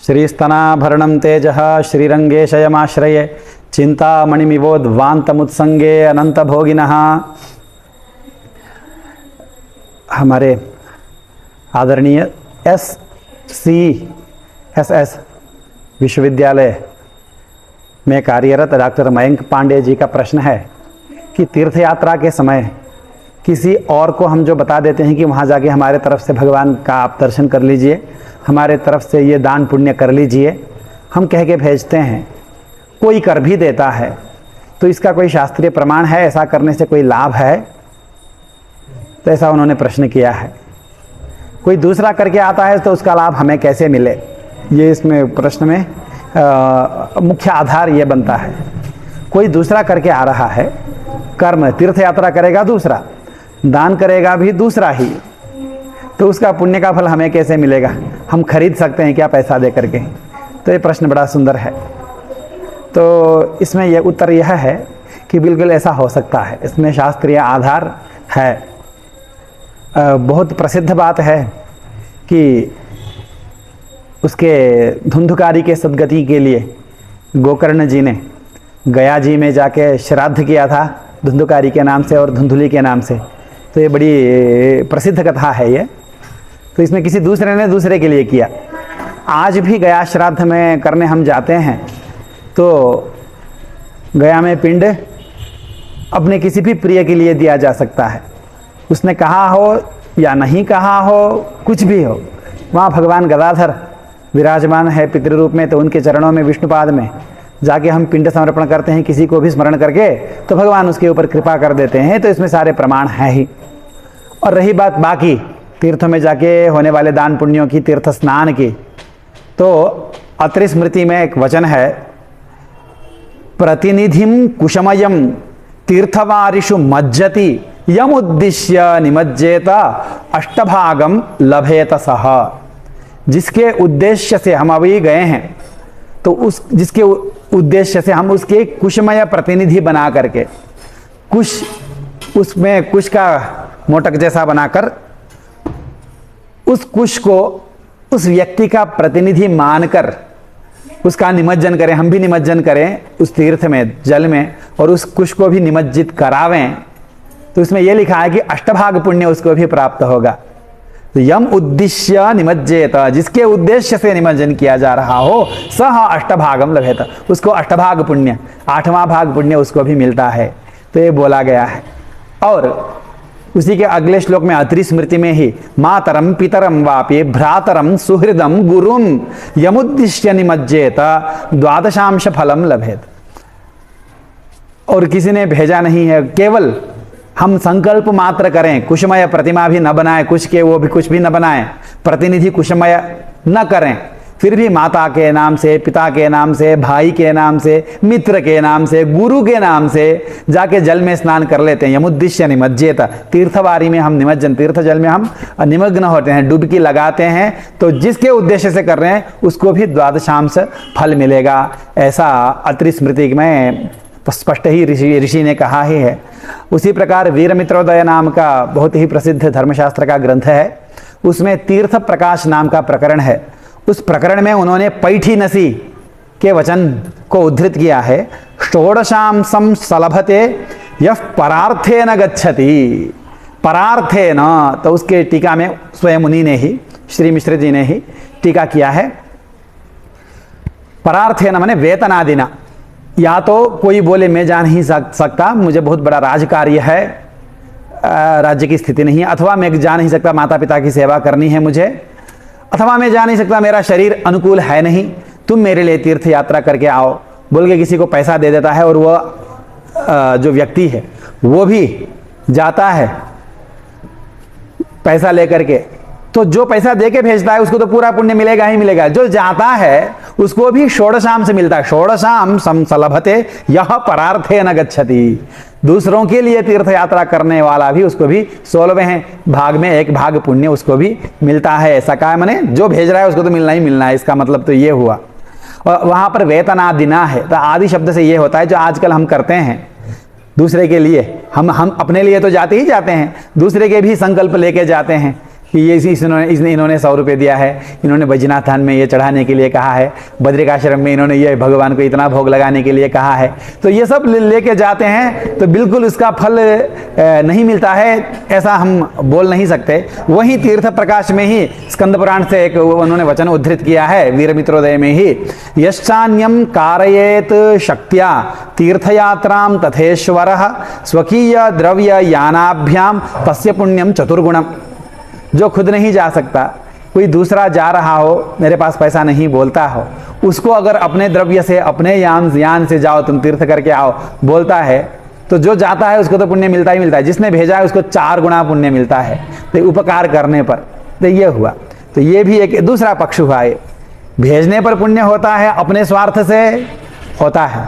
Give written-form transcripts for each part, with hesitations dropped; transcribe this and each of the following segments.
श्रीस्तनाभरणं तेजः श्रीरंगेशयमाश्रये चिंतामणिमिवोद्वान्तमुत्संगे अनंतभोगिनः। हमारे आदरणीय SCSS विश्वविद्यालय में कार्यरत डॉक्टर मयंक पांडे जी का प्रश्न है कि तीर्थ यात्रा के समय किसी और को हम जो बता देते हैं कि वहाँ जाके हमारे तरफ से भगवान का आप दर्शन कर लीजिए, हमारे तरफ से ये दान पुण्य कर लीजिए, हम कह के भेजते हैं, कोई कर भी देता है, तो इसका कोई शास्त्रीय प्रमाण है? ऐसा करने से कोई लाभ है? तो ऐसा उन्होंने प्रश्न किया है। कोई दूसरा करके आता है तो उसका लाभ हमें कैसे मिले, ये इसमें प्रश्न में मुख्य आधार ये बनता है। कोई दूसरा करके आ रहा है, कर्म तीर्थ यात्रा करेगा दूसरा, दान करेगा भी दूसरा ही, तो उसका पुण्य का फल हमें कैसे मिलेगा? हम खरीद सकते हैं क्या पैसा दे करके? तो ये प्रश्न बड़ा सुंदर है। तो इसमें यह उत्तर यह है कि बिल्कुल ऐसा हो सकता है, इसमें शास्त्रीय आधार है। बहुत प्रसिद्ध बात है कि उसके धुंधुकारी के सद्गति के लिए गोकर्ण जी ने गया जी में जाके श्राद्ध किया था धुंधुकारी के नाम से और धुंधुली के नाम से। तो ये बड़ी प्रसिद्ध कथा है ये। तो इसमें किसी दूसरे ने दूसरे के लिए किया। आज भी गया श्राद्ध में करने हम जाते हैं तो गया में पिंड अपने किसी भी प्रिय के लिए दिया जा सकता है। उसने कहा हो या नहीं कहा हो, कुछ भी हो, वहाँ भगवान गदाधर विराजमान है पितृरूप में, तो उनके चरणों में विष्णुपाद में जाके हम पिंड समर्पण करते हैं किसी को भी स्मरण करके, तो भगवान उसके ऊपर कृपा कर देते हैं। तो इसमें सारे प्रमाण हैं ही। और रही बात बाकी तीर्थों में जाके होने वाले दान पुण्यों की, तीर्थ स्नान की, तो अत्रि स्मृति में एक वचन है, प्रतिनिधिम कुशमयम तीर्थवारिषु मज्जति यम उद्दिश्य निमज्जेत अष्टभागम लभेत सह। जिसके उद्देश्य से हम अभी गए हैं, तो उस जिसके उद्देश्य से हम उसके कुशमय प्रतिनिधि बना करके, कुश उसमें कुश का मोटक जैसा बनाकर उस कुश को उस व्यक्ति का प्रतिनिधि मानकर उसका निमज्जन करें, हम भी निमज्जन करें उस तीर्थ में, जल में, और उस कुश को भी निमज्जित करावें, तो इसमें यह लिखा है कि अष्टभाग पुण्य उसको भी प्राप्त होगा। तो यम उद्दिश्य निमज्जेत, जिसके उद्देश्य से निमज्जन किया जा रहा हो, सह अष्टभागम लभेत, उसको अष्टभाग पुण्य, 8वां भाग पुण्य उसको भी मिलता है। तो ये बोला गया है। और उसी के अगले श्लोक में अत्रि स्मृति में ही मातरम पितरम वापि भ्रातरम सुहृदम गुरुम यमुद्दिश्य निमज्जेत द्वादशांश फलम लभेत। और किसी ने भेजा नहीं है, केवल हम संकल्प मात्र करें, कुशमय प्रतिमा भी न बनाएं, कुश के वो भी कुछ भी न बनाएं, प्रतिनिधि कुशमय न करें, फिर भी माता के नाम से, पिता के नाम से, भाई के नाम से, मित्र के नाम से, गुरु के नाम से जाके जल में स्नान कर लेते हैं। यमुद्दिश्य निमज्जेत, तीर्थवारी में हम निमज्जन, तीर्थ जल में हम निमग्न होते हैं, डुबकी लगाते हैं, तो जिसके उद्देश्य से कर रहे हैं उसको भी द्वादशांश फल मिलेगा। ऐसा अत्रि स्मृति में स्पष्ट ही ऋषि ने कहा ही है। उसी प्रकार वीरमित्रोदय नाम का बहुत ही प्रसिद्ध धर्मशास्त्र का ग्रंथ है, उसमें तीर्थ प्रकाश नाम का प्रकरण है। उस प्रकरण में उन्होंने पैठी नसी के वचन को उद्धृत किया है, षोडशांशं सलभते यह परार्थे न गच्छति। परार्थे न, तो उसके टीका में स्वयं उन्हीं ने ही, श्री मिश्र जी ने ही टीका किया है। परार्थे न माने वेतनादिना, या तो कोई बोले मैं जा नहीं सकता, मुझे बहुत बड़ा राजकार्य है, राज्य की स्थिति नहीं है, अथवा मैं जा नहीं सकता, माता पिता की सेवा करनी है मुझे, अथवा मैं जा नहीं सकता, मेरा शरीर अनुकूल है नहीं, तुम मेरे लिए तीर्थ यात्रा करके आओ, बोल के किसी को पैसा दे देता है। और वह जो व्यक्ति है वो भी जाता है पैसा लेकर के, तो जो पैसा दे के भेजता है उसको तो पूरा पुण्य मिलेगा ही मिलेगा, जो जाता है उसको भी षोडशांश मिलता है। षोडशांशं सलभते यह परार्थे न गच्छति। दूसरों के लिए तीर्थ यात्रा करने वाला भी, उसको भी 16वें भाग में 1 भाग पुण्य उसको भी मिलता है। ऐसा क्या मने जो भेज रहा है उसको तो मिलना ही मिलना है, इसका मतलब तो ये हुआ। और वहां पर वेतनादिना है, तो आदि शब्द से ये होता है जो आजकल हम करते हैं दूसरे के लिए। हम अपने लिए तो जाते ही जाते हैं, दूसरे के भी संकल्प लेके जाते हैं कि ये इन्होंने 100 रुपये दिया है, इन्होंने बैजनाथ धाम में ये चढ़ाने के लिए कहा है, बद्रिकाश्रम में इन्होंने ये भगवान को इतना भोग लगाने के लिए कहा है, तो ये सब लेके जाते हैं तो बिल्कुल उसका फल नहीं मिलता है, ऐसा हम बोल नहीं सकते। वहीं तीर्थ प्रकाश में ही स्कंद पुराण से एक उन्होंने वचन उद्धृत किया है वीरमित्रोदय में ही, यश्चान्यम कारयेत शक्त्या तीर्थयात्रां तथेश्वरः स्वकीय द्रव्य यानाभ्याम तस्य पुण्यम चतुर्गुणम। जो खुद नहीं जा सकता, कोई दूसरा जा रहा हो, मेरे पास पैसा नहीं बोलता हो, उसको अगर अपने द्रव्य से, अपने यान से जाओ तुम तीर्थ करके आओ बोलता है, तो जो जाता है उसको तो पुण्य मिलता ही मिलता है, जिसने भेजा है उसको 4 गुना पुण्य मिलता है, तो उपकार करने पर। तो ये हुआ, तो ये भी एक दूसरा पक्ष हुआ है। भेजने पर पुण्य होता है, अपने स्वार्थ से होता है,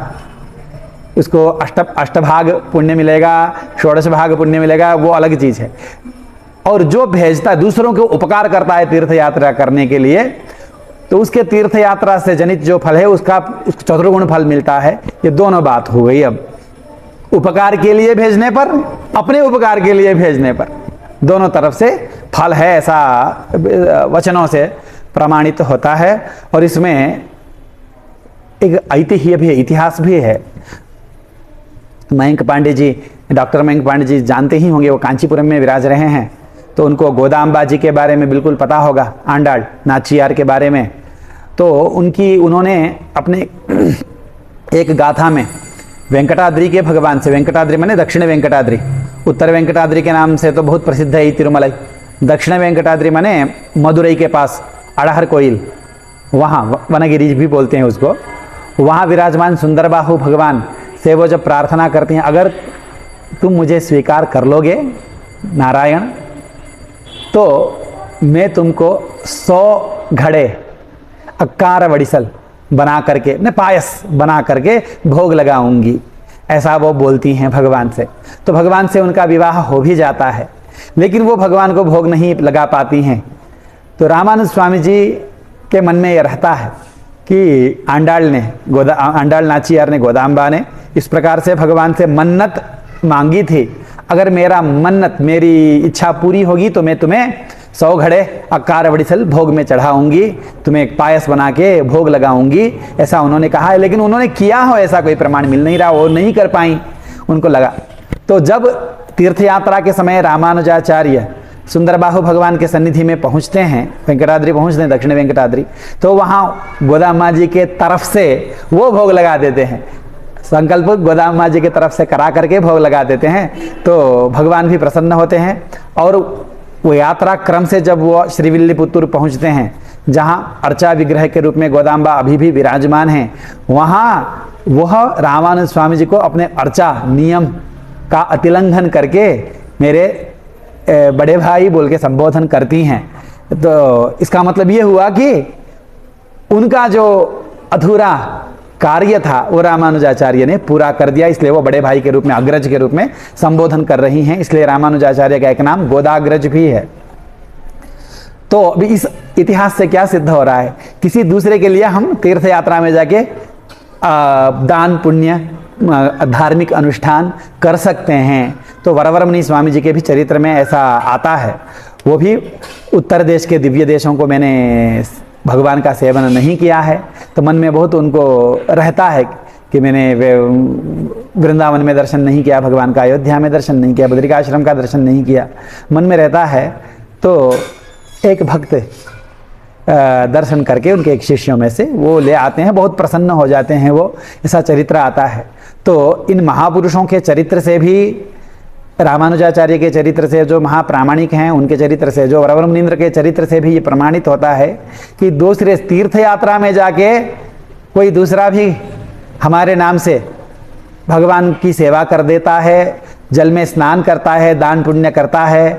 उसको अष्टभाग पुण्य मिलेगा, 16 भाग पुण्य मिलेगा, वो अलग चीज है। और जो भेजता है, दूसरों को उपकार करता है तीर्थ यात्रा करने के लिए, तो उसके तीर्थ यात्रा से जनित जो फल है उसका चतुर्गुण फल मिलता है। ये दोनों बात हो गई। अब उपकार के लिए भेजने पर, अपने उपकार के लिए भेजने पर, दोनों तरफ से फल है, ऐसा वचनों से प्रमाणित होता है। और इसमें एक ऐतिह्य भी है, इतिहास भी है। मयंक पांडे जी, डॉक्टर मयंक पांडे जी जानते ही होंगे, वो कांचीपुरम में विराज रहे हैं, तो उनको गोदाम्बा जी के बारे में बिल्कुल पता होगा, आंडाल नाचियार के बारे में। तो उन्होंने अपने एक गाथा में वेंकटाद्रि के भगवान से, वेंकटाद्रि माने दक्षिण वेंकटाद्रि, उत्तर वेंकटाद्रि के नाम से तो बहुत प्रसिद्ध है तिरुमलाई, दक्षिण वेंकटाद्रि माने मदुरई के पास अड़हर कोइल, वहाँ वनगिरी भी बोलते हैं उसको, वहाँ विराजमान सुंदरबाहु भगवान से वो जब प्रार्थना करते हैं, अगर तुम मुझे स्वीकार कर लोगे नारायण, तो मैं तुमको 100 घड़े अक्कार वड़िसल बना करके, न पायस बना करके भोग लगाऊंगी, ऐसा वो बोलती हैं भगवान से। तो भगवान से उनका विवाह हो भी जाता है, लेकिन वो भगवान को भोग नहीं लगा पाती हैं। तो रामानुज स्वामी जी के मन में यह रहता है कि आंडाल नाचियार ने, गोदाम्बा ने इस प्रकार से भगवान से मन्नत मांगी थी, अगर मेरा मन्नत, मेरी इच्छा पूरी होगी तो मैं तुम्हें 100 घड़े अक्कार वड़िसल भोग में चढ़ाऊंगी, तुम्हें एक पायस बना के भोग लगाऊंगी, ऐसा उन्होंने कहा है। लेकिन उन्होंने किया हो ऐसा कोई प्रमाण मिल नहीं रहा, वो नहीं कर पाई, उनको लगा। तो जब तीर्थ यात्रा के समय रामानुजाचार्य सुंदरबाहु भगवान के सन्निधि में पहुंचते हैं, वेंकटाद्रि पहुंचते हैं, दक्षिण वेंकटाद्रि, तो वहाँ गोदाम्बा जी के तरफ से वो भोग लगा देते हैं, संकल्प गोदाम्बा जी की तरफ से करा करके भोग लगा देते हैं। तो भगवान भी प्रसन्न होते हैं। और वो यात्रा क्रम से जब वो श्रीविल्लीपुत्तूर पहुंचते हैं, जहाँ अर्चा विग्रह के रूप में गोदाम्बा अभी भी विराजमान हैं, वहाँ वह रामानंद स्वामी जी को अपने अर्चा नियम का अतिलंघन करके मेरे बड़े भाई बोल के संबोधन करती हैं। तो इसका मतलब ये हुआ कि उनका जो अधूरा कार्य था वो रामानुजाचार्य ने पूरा कर दिया, इसलिए वो बड़े भाई के रूप में, अग्रज के रूप में संबोधन कर रही हैं। इसलिए रामानुजाचार्य का एक नाम गोदाग्रज भी है। तो अभी इस इतिहास से क्या सिद्ध हो रहा है, किसी दूसरे के लिए हम तीर्थ यात्रा में जाके दान पुण्य धार्मिक अनुष्ठान कर सकते हैं। तो वरवरमुनि स्वामी जी के भी चरित्र में ऐसा आता है। वो भी उत्तर देश के दिव्य देशों को मैंने भगवान का सेवन नहीं किया है, तो मन में बहुत उनको रहता है कि मैंने वृंदावन में दर्शन नहीं किया भगवान का, अयोध्या में दर्शन नहीं किया, बद्रिकाश्रम का दर्शन नहीं किया, मन में रहता है। तो एक भक्त दर्शन करके उनके एक शिष्यों में से वो ले आते हैं, बहुत प्रसन्न हो जाते हैं वो, ऐसा चरित्र आता है। तो इन महापुरुषों के चरित्र से भी, रामानुजाचार्य के चरित्र से, जो महाप्रामाणिक हैं उनके चरित्र से, जो वरवर मुनीन्द्र के चरित्र से भी ये प्रमाणित होता है कि दूसरे तीर्थ यात्रा में जाके कोई दूसरा भी हमारे नाम से भगवान की सेवा कर देता है, जल में स्नान करता है, दान पुण्य करता है,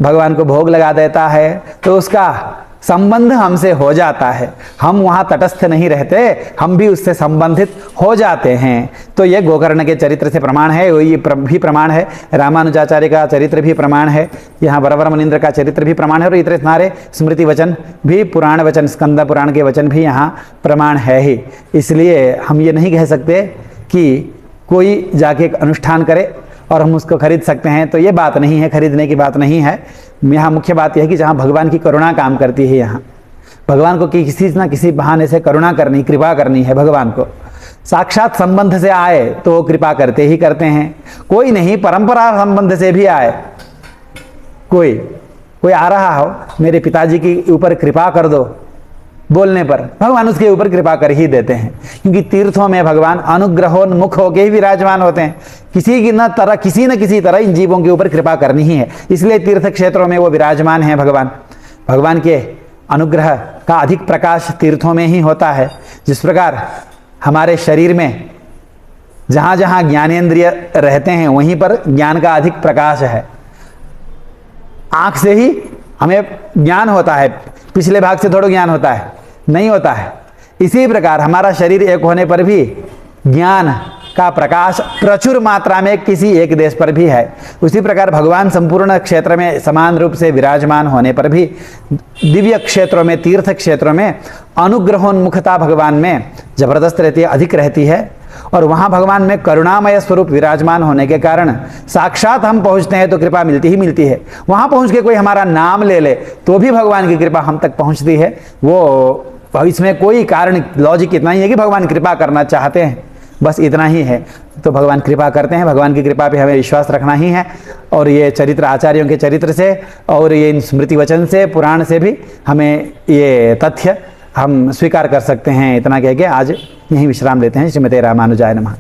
भगवान को भोग लगा देता है, तो उसका संबंध हमसे हो जाता है। हम वहाँ तटस्थ नहीं रहते, हम भी उससे संबंधित हो जाते हैं। तो ये गोकर्ण के चरित्र से प्रमाण है, ये भी प्रमाण है, रामानुजाचार्य का चरित्र भी प्रमाण है, यहाँ वरवर मुनीन्द्र का चरित्र भी प्रमाण है, और इतने सारे स्मृति वचन भी, पुराण वचन, स्कंद पुराण के वचन भी यहाँ प्रमाण है ही। इसलिए हम ये नहीं कह सकते कि कोई जाके एक अनुष्ठान करे और हम उसको खरीद सकते हैं, तो ये बात नहीं है, खरीदने की बात नहीं है। यहाँ मुख्य बात यह है कि जहाँ भगवान की करुणा काम करती है, यहाँ भगवान को किसी न किसी बहाने से करुणा करनी, कृपा करनी है। भगवान को साक्षात संबंध से आए तो वो कृपा करते ही करते हैं। कोई नहीं, परंपरा संबंध से भी आए, कोई आ रहा हो, मेरे पिताजी के ऊपर कृपा कर दो बोलने पर, भगवान उसके ऊपर कृपा कर ही देते हैं। क्योंकि तीर्थों में भगवान अनुग्रहोन्मुख होकर ही विराजमान होते हैं। किसी न किसी तरह इन जीवों के ऊपर कृपा करनी ही है, इसलिए तीर्थ क्षेत्रों में वो विराजमान है। भगवान के अनुग्रह का अधिक प्रकाश तीर्थों में ही होता है। जिस प्रकार हमारे शरीर में जहाँ जहाँ ज्ञानेंद्रिय रहते हैं वहीं पर ज्ञान का अधिक प्रकाश है। आँख से ही हमें ज्ञान होता है, पिछले भाग से थोड़ा ज्ञान होता है, नहीं होता है। इसी प्रकार हमारा शरीर एक होने पर भी ज्ञान का प्रकाश प्रचुर मात्रा में किसी एक देश पर भी है। उसी प्रकार भगवान संपूर्ण क्षेत्र में समान रूप से विराजमान होने पर भी दिव्य क्षेत्रों में, तीर्थ क्षेत्रों में अनुग्रहोन्मुखता भगवान में जबरदस्त रहती है, अधिक रहती है। और वहाँ भगवान में करुणामय स्वरूप विराजमान होने के कारण साक्षात हम पहुँचते हैं तो कृपा मिलती ही मिलती है। वहाँ पहुँच के कोई हमारा नाम ले ले तो भी भगवान की कृपा हम तक पहुँचती है। वो इसमें कोई कारण, लॉजिक इतना ही है कि भगवान कृपा करना चाहते हैं, बस इतना ही है। तो भगवान कृपा करते हैं, भगवान की कृपा पे हमें विश्वास रखना ही है। और ये चरित्र, आचार्यों के चरित्र से और ये इन स्मृति वचन से, पुराण से भी हमें ये तथ्य हम स्वीकार कर सकते हैं। इतना कह के आज यहीं विश्राम लेते हैं। श्रीमते रामानुजाय नमः।